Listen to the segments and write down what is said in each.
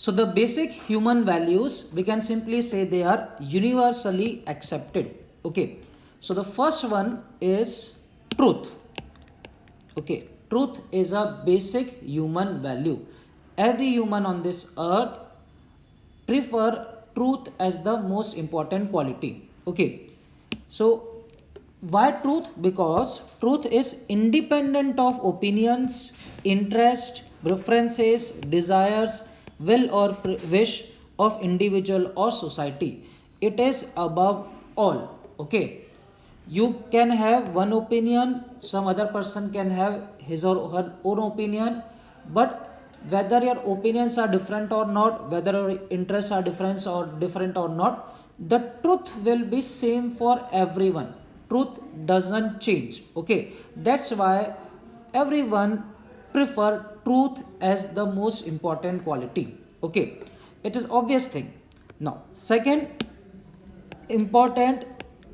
So the basic human values, we can simply say they are universally accepted. Okay. So the first one is truth. Okay. Truth is a basic human value. Every human on this earth prefer truth as the most important quality. Okay. So why truth? Because truth is independent of opinions, interest, preferences, desires, will or wish of individual or society. It is above all. Okay. You can have one opinion, some other person can have his or her own opinion, but whether your opinions are different or not, whether your interests are different or not, the truth will be same for everyone. Truth does not change. Okay, that's why everyone prefer truth as the most important quality. Okay, it is obvious thing. Now second important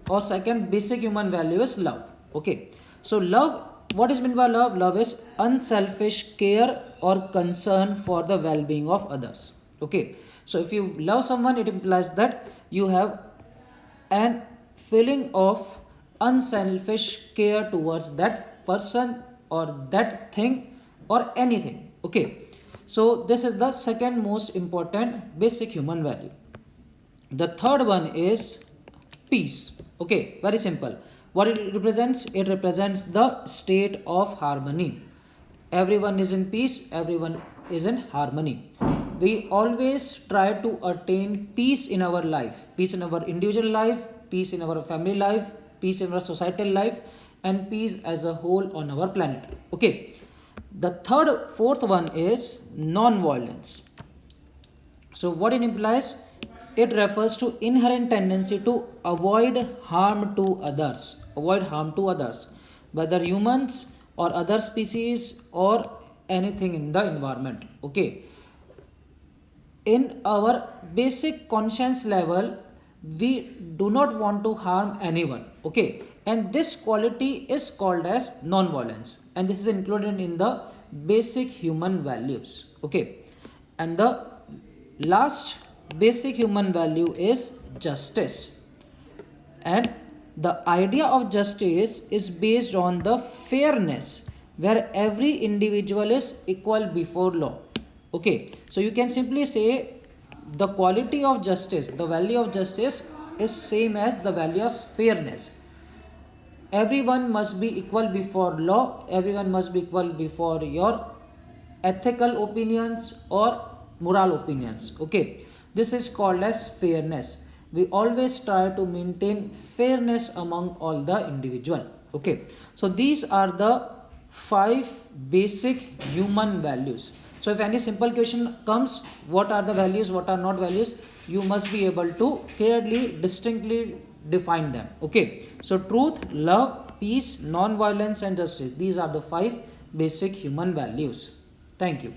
or second basic human value is love. Okay, so love, what is meant by love? Love is unselfish care or concern for the well-being of others. Okay, so if you love someone, it implies that you have an feeling of unselfish care towards that person or that thing or anything. Okay, so this is the second most important basic human value. The third one is peace. Okay, very simple. What it represents? It represents the state of harmony. Everyone is in peace, everyone is in harmony. We always try to attain peace in our life, peace in our individual life, peace in our family life, peace in our societal life, and peace as a whole on our planet. Okay. The fourth one is non-violence. So what it implies? It refers to inherent tendency to avoid harm to others. Avoid harm to others, whether humans or other species or anything in the environment. Okay. In our basic conscience level, we do not want to harm anyone. Okay. And this quality is called as non-violence. And this is included in the basic human values. Okay. And the last basic human value is justice, and the idea of justice is based on the fairness where every individual is equal before law. Okay, so you can simply say the quality of justice, the value of justice is same as the value of fairness. Everyone must be equal before law, everyone must be equal before your ethical opinions or moral opinions. Okay, this is called as fairness. We always try to maintain fairness among all the individual. Okay, so these are the 5 basic human values. So if any simple question comes, what are the values, what are not values, you must be able to clearly, distinctly define them. Okay, so truth, love, peace, non-violence and justice, these are the 5 basic human values. Thank you.